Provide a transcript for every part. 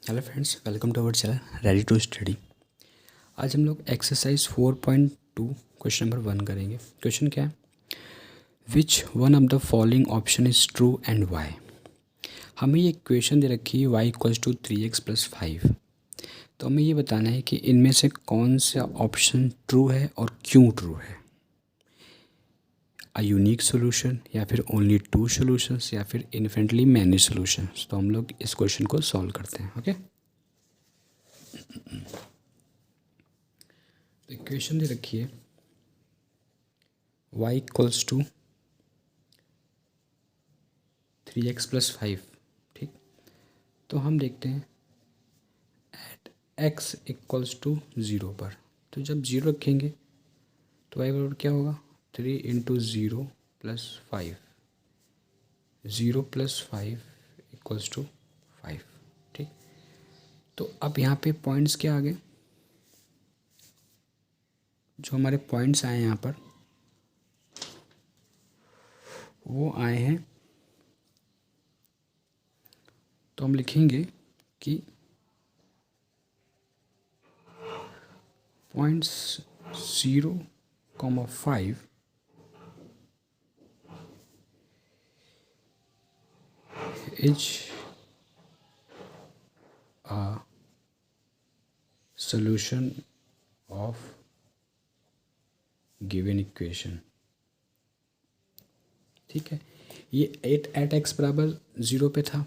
Hello friends, welcome to our channel ready to study. आज हम लोग एक्सरसाइज 4.2 क्वेश्चन नंबर 1 करेंगे। क्वेश्चन क्या है? Which one of the following option is true and why. हमें ये इक्वेशन दे रखी है y इक्वल्स टू 3x+5। तो हमें ये बताना है कि इनमें से कौन सा ऑप्शन ट्रू है और क्यों ट्रू है। अ यूनिक सोल्यूशन, या फिर ओनली टू सोल्यूशंस, या फिर इन्फिनिटली मैनी सोल्यूशंस। तो हम लोग इस क्वेश्चन को सॉल्व करते हैं। ओके, तो इक्वेशन दे रखी है y इक्वल्स टू 3x+5। ठीक, तो हम देखते हैं एट x इक्वल्स टू 0 पर। तो जब 0 रखेंगे तो y बराबर क्या होगा? 3 इंटू 0+5, 0+5 इक्वल्स टू 5। ठीक, तो अब यहाँ पे पॉइंट्स क्या आ गए? जो हमारे पॉइंट्स आए यहाँ पर वो आए हैं, तो हम लिखेंगे कि points 0,5 is a solution of given equation। ठीक है, ये एट एक्स बराबर 0 पे था।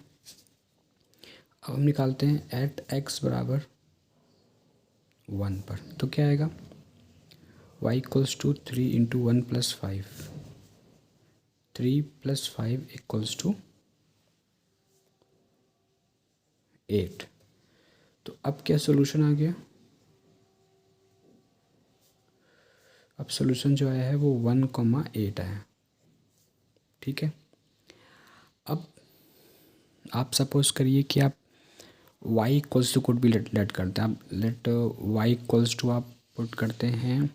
अब हम निकालते हैं एट एक्स बराबर 1 पर। तो क्या आएगा? y equals to 3 into 1+5, 3+5 equals to 8। तो अब क्या सोल्यूशन आ गया? अब सोल्यूशन जो आया है वो 1,8 आया। ठीक है, अब आप सपोज करिए कि आप y इक्वल्स टू कुड भी लेट करते हैं। आप लेट y इक्वल्स टू आप पुट करते हैं।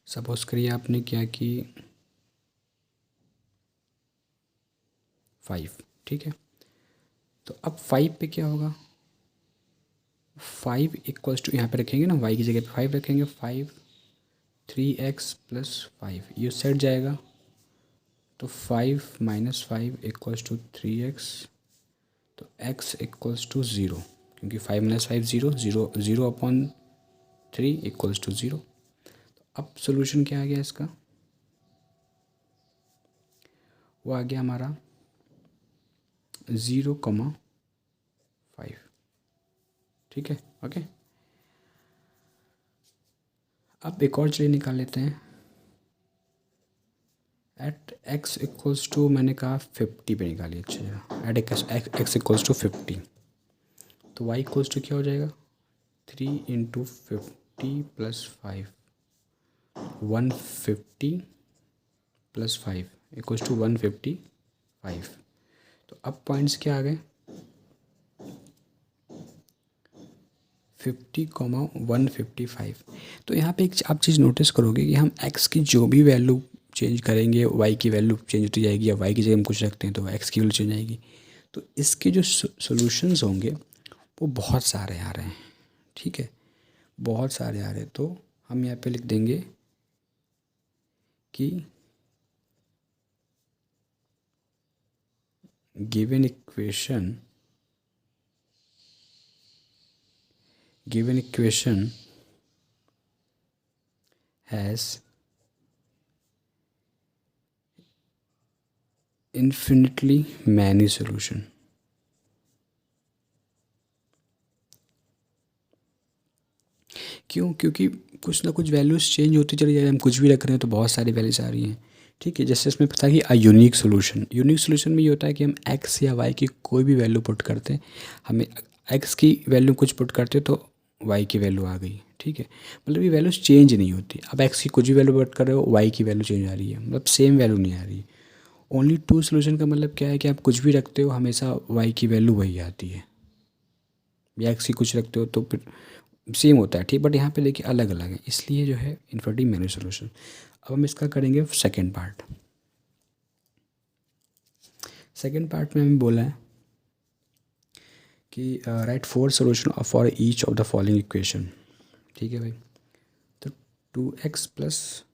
सपोज करिए आपने क्या कि 5। ठीक है, तो अब 5 पे क्या होगा? 5 इक्वल्स टू यहाँ पे रखेंगे ना, y की जगह पे 5 रखेंगे। 5 3x+5 ये सेट जाएगा। तो 5 - 5 इक्वल्स टू 3x। तो x इक्वल्स टू 0, क्योंकि 5 - 5 0, 0/3 इक्वल्स टू 0। तो अब सोल्यूशन क्या आ गया इसका? वो आ गया हमारा 0,5। ठीक है, ओके। अब एक और चीज़ निकाल लेते हैं। एट x इक्वल्स टू, मैंने कहा 50 पे निकालिए। अच्छा, एट x इक्वल्स टू 50। तो y इक्वल्स टू क्या हो जाएगा? 3 इंटू 50+5, 150 + 5 इक्वल्स टू 155। तो अब पॉइंट्स क्या आ गए? 50,155। तो यहाँ पे एक आप चीज़ नोटिस करोगे कि हम x की जो भी वैल्यू चेंज करेंगे y की वैल्यू चेंज होती जाएगी, या y की जगह हम कुछ रखते हैं तो x की वैल्यू चेंज आएगी। तो इसके जो सॉल्यूशंस होंगे वो बहुत सारे आ रहे हैं। ठीक है, बहुत सारे आ रहे हैं। तो हम यहाँ पे लिख देंगे कि given equation has infinitely many solution. क्यों? क्योंकि कुछ ना कुछ वैल्यूज़ चेंज होती चली जा रही है। हम कुछ भी रख रहे हैं तो बहुत सारी वैल्यूज आ रही हैं। ठीक है, जैसे इसमें पता है कि यूनिक सोल्यूशन में ये होता है कि हम x या y की कोई भी वैल्यू पुट करते हैं, हमें x की वैल्यू कुछ पुट करते तो y की वैल्यू आ गई। ठीक है, मतलब ये वैल्यूज चेंज नहीं होती। अब x की कुछ भी वैल्यू पुट कर रहे हो, y की वैल्यू चेंज आ रही है, मतलब सेम वैल्यू नहीं आ रही। ओनली टू सोल्यूशन का मतलब क्या है कि आप कुछ भी रखते हो हमेशा y की वैल्यू वही आती है, या एक्स की कुछ रखते हो तो फिर सेम होता है। ठीक, बट यहाँ पे देखिए अलग अलग है, इसलिए जो है इन्फिनिटी मैनी सोल्यूशन। अब हम इसका करेंगे सेकंड पार्ट। सेकंड पार्ट में हमें बोला है कि right 4 solution for each of the following equation. ठीक है भाई, तो 2x plus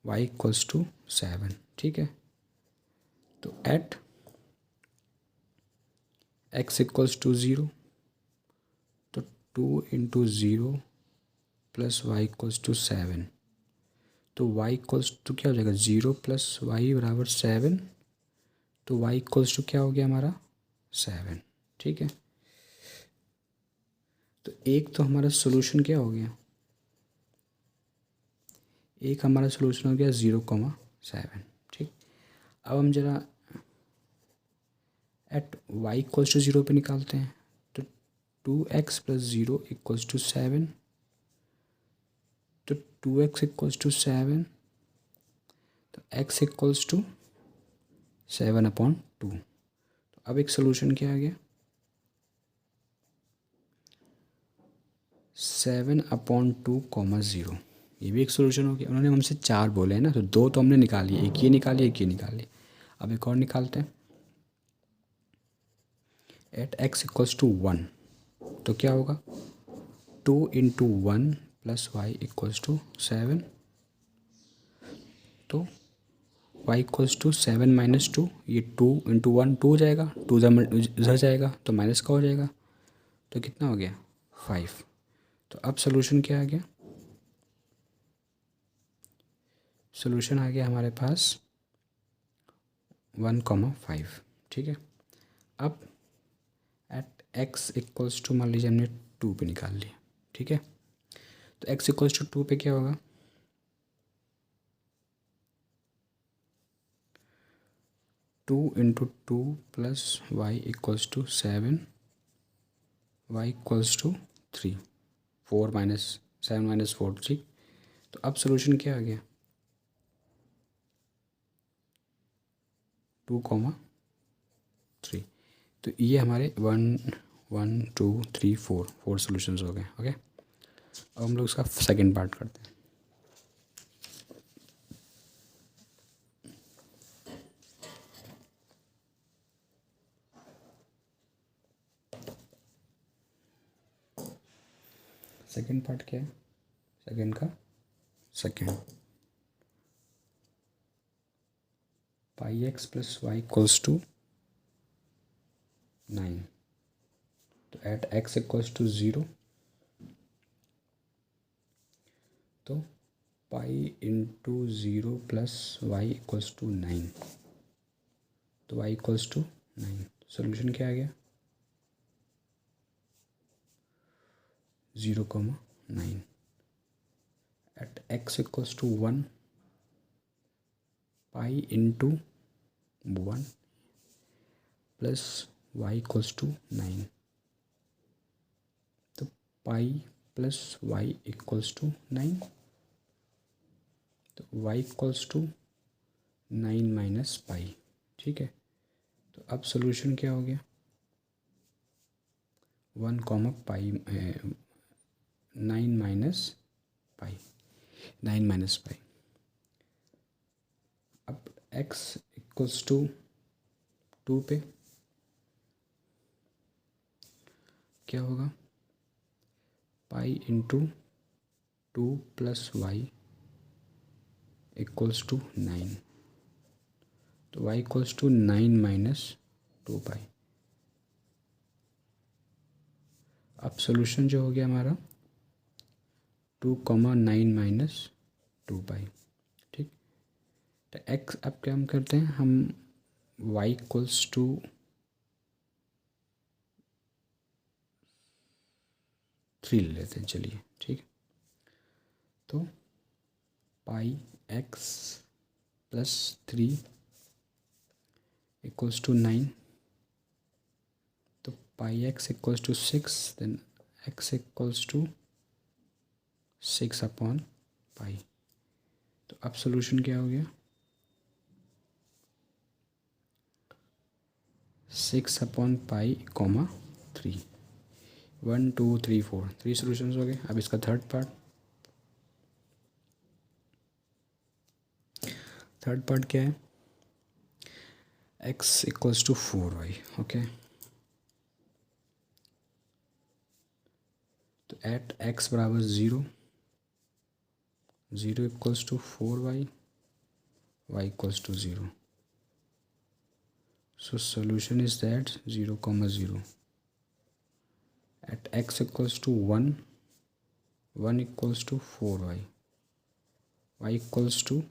y equals to 7। ठीक है, तो एट x इक्वल्स टू 0, तो 2 into 0 plus y equals to 7, तो y इक्वल्स टू क्या हो जाएगा 0 प्लस वाई बराबर 7, तो y इक्वल्स टू क्या हो गया हमारा 7। ठीक है, तो एक तो हमारा सोल्यूशन क्या हो गया, एक हमारा सोल्यूशन हो गया 0,7। ठीक, अब हम जरा एट y इक्वल्स टू 0 पे निकालते हैं, तो 2x प्लस 0 इक्वल्स टू 7, तो 2x इक्वल्स टू 7, तो x इक्वल्स टू 7/2। तो अब एक सोल्यूशन क्या आ गया 7/2, 0। ये भी एक सोल्यूशन हो गया। उन्होंने हमसे 4 बोले हैं ना, तो 2 तो हमने निकाली, एक ये निकाली एक ये निकाली। अब एक और निकालते हैं एट x इक्वल्स टू 1, तो क्या होगा 2 into 1 plus y equals to 7, तो y इक्वल्स टू 7 - 2, ये 2 इंटू 1 2 हो जाएगा, 2 इधर जाएगा तो माइनस का हो जाएगा, तो कितना हो गया 5। तो अब सोल्यूशन क्या आ गया, सोल्यूशन आ गया हमारे पास 1,5। ठीक है, अब एट x इक्वल्स टू मान लीजिए हमने 2 पे निकाल लिया। ठीक है, तो x इक्वल्स टू 2 पे क्या होगा 2 into 2 plus y equals to 7, y equals to 3, 4 minus 7 - 4 3। तो अब सोल्यूशन क्या आ गया 2,3। तो ये हमारे 1 1 2 3 4 सोल्यूशंस हो गए। ओके, अब हम लोग उसका सेकंड पार्ट करते हैं। सेकंड पार्ट क्या है, सेकंड का second, pi x plus y equals to 9, तो एट x इक्वल्स टू 0, तो pi into 0 plus y equals to 9, तो y इक्वल्स टू 9। सोल्यूशन क्या आ गया 0,9। At x equals to 1, pi into 1 plus y equals to 9, तो pi plus y equals to 9, तो y equals to 9 minus pi. ठीक है, तो अब सोल्यूशन क्या हो गया 1, पाई 9 माइनस पाई, 9 माइनस पाई। अब x इक्वल्स टू 2 पे क्या होगा pi into 2 plus y equals to 9, तो y equals to 9 minus 2 pi. अब सोल्यूशन जो हो गया हमारा 2,9 माइनस 2 पाई। ठीक, तो x अब क्या हम करते हैं, हम y इक्वल्स टू 3 ले लेते हैं। चलिए ठीक, तो pi x plus 3 equals to 9, तो pi x equals to 6, then x equals to 6/पाई। तो अब सोल्यूशन क्या हो गया 6/पाई, 3, 1 2 3 4 3 सोल्यूशंस हो गए। अब इसका थर्ड पार्ट क्या है, x equals to 4y। Okay, at x बराबर 0, 0 equals to 4y, y equals to 0. So solution is that 0, 0. At x equals to 1, 1 equals to 4y, y equals to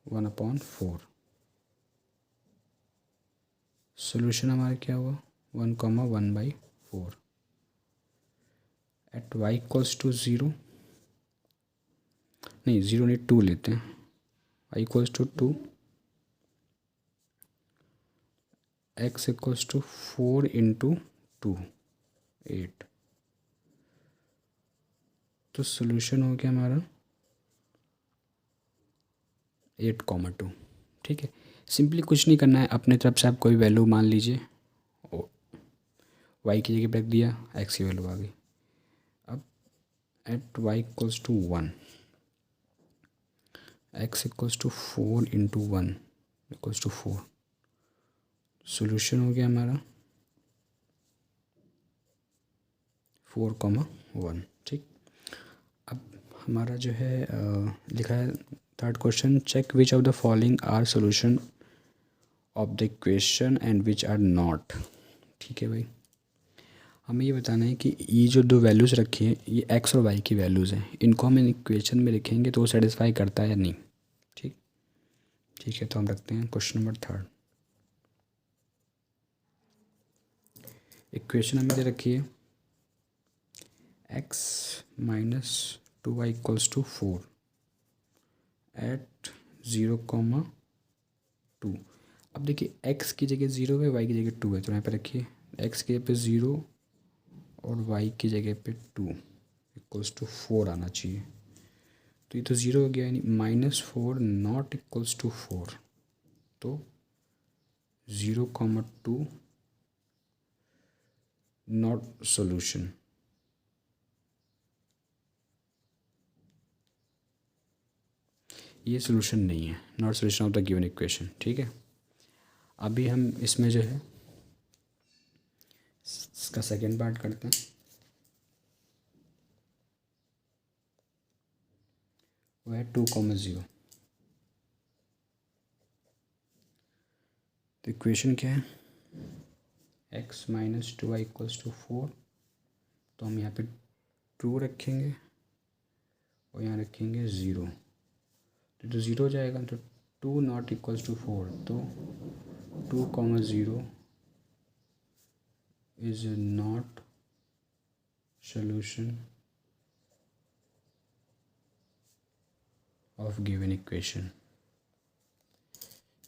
1 upon 4. Solution हमारा क्या हुआ 1,1/4. Eight y equals to 0, नहीं 0 नहीं 2 लेते हैं, y equals to 2, x equals to 4 into 2, 8. तो solution हो गया हमारा 8,2. ठीक है, सिंपली कुछ नहीं करना है, अपने तरफ से आप कोई वैल्यू मान लीजिए, y की जगह पे रख दिया, x की वैल्यू आ गई. अब at y equals to 1, x equals to 4 into 1 equals to 4. Solution हो गया हमारा 4,1. ठीक, अब हमारा जो है लिखा है third question, check which of the following are solution of the equation and which are not. ठीक है भाई, हमें ये बताना है कि ये जो दो वैल्यूज़ रखी हैं ये एक्स और वाई की वैल्यूज़ हैं, इनको हम इक्वेशन में लिखेंगे तो वो सेटिस्फाई करता है या नहीं. ठीक, ठीक है, तो हम रखते हैं क्वेश्चन नंबर थर्ड. इक्वेशन हमें दे रखी है x minus 2y equals to 4 at 0,2. अब देखिए x की जगह 0 है, y की जगह 2 है, तो यहाँ पे रखिए x की जगह पे 0 और y की जगह पे 2 इक्वल्स टू 4 आना चाहिए. तो ये तो 0 हो गया, यानी -4 नॉट इक्वल्स टू 4. तो 0,2 नॉट सोल्यूशन. ये सोल्यूशन नहीं है, not solution of the given equation. ठीक है, अभी हम इसमें जो है इसका सेकेंड पार्ट करते हैं. वो है 2,0. तो इक्वेशन क्या है, x minus 2y equals to 4. तो हम यहाँ पे 2 रखेंगे और यहाँ रखेंगे 0, तो 0 हो जाएगा. तो 2 नॉट इक्वल्स टू 4, तो 2,0 is not solution of given equation.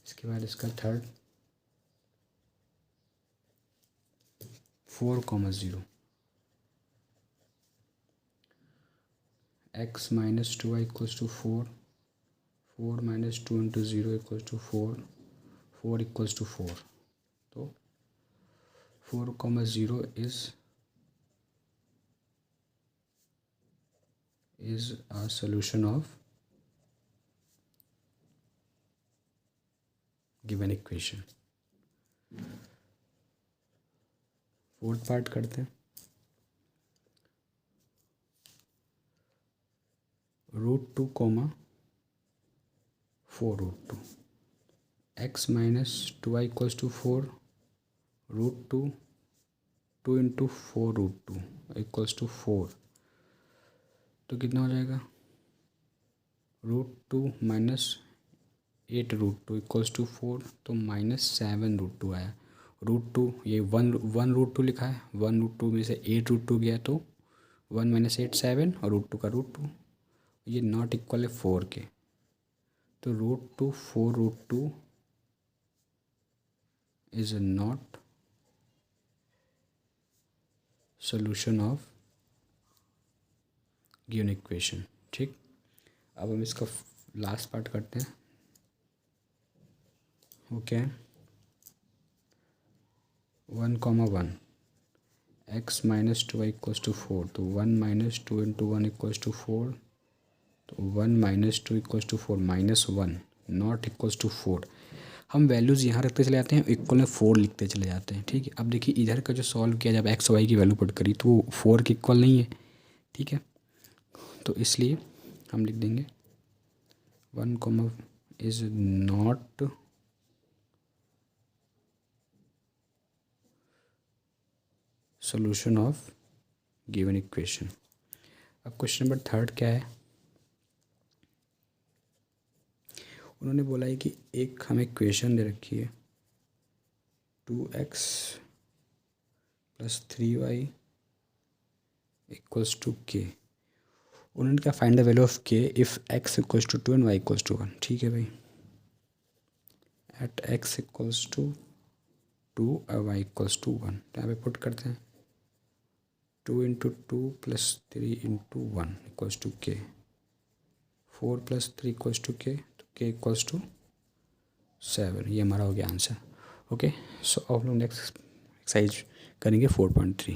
इसके बाद इसका third 4,0 x minus 2y equals to 4, 4 minus 2 into 0 equals to 4, 4 equals to 4. तो 4,0 is a solution of given equation. Fourth part करते हैं. √2, 4√2 x minus 2y equals to 4, √2 2 into 4√2 equals to 4. तो कितना हो जाएगा, √2 माइनस 8√2 इक्वल्स टू 4, तो -7√2 आया. √2 ये 1√2 लिखा है, 1√2 में से 8√2 गया तो 1 माइनस 8 7 और √2 का √2. ये नॉट इक्वल है 4 के, तो √2 4√2 is not solution of given equation. ठीक, अब हम इसका लास्ट पार्ट करते हैं. वो क्या है, 1,1 x minus 2y equals to 4. तो 1 माइनस 2 इंटू 1 इक्वल्स टू 4. तो 1 minus 2 equals to 4, -1 not equals to 4. हम वैल्यूज़ यहाँ रखते चले जाते हैं, इक्वल में 4 लिखते चले जाते हैं. ठीक है, अब देखिए इधर का जो सॉल्व किया जब x y की वैल्यू पुट करी तो वो 4 के इक्वल नहीं है, ठीक है। तो इसलिए हम लिख देंगे 1, is not solution of given equation. अब क्वेश्चन नंबर 3 क्या है, उन्होंने बोला है कि एक हमें इक्वेशन दे रखी है 2x + 3y = k। उन्होंने क्या, find the value of k if x = 2 and y = 1। ठीक है भाई, एट x = 2 और y = 1, तो यहाँ पे पुट करते हैं 2 × 2 + 3 × 1 = k, 4 + 3 = k, तो k = 7। ये हमारा हो गया आंसर। ओके, सो अब हम लोग नेक्स्ट एक्सरसाइज करेंगे 4.3।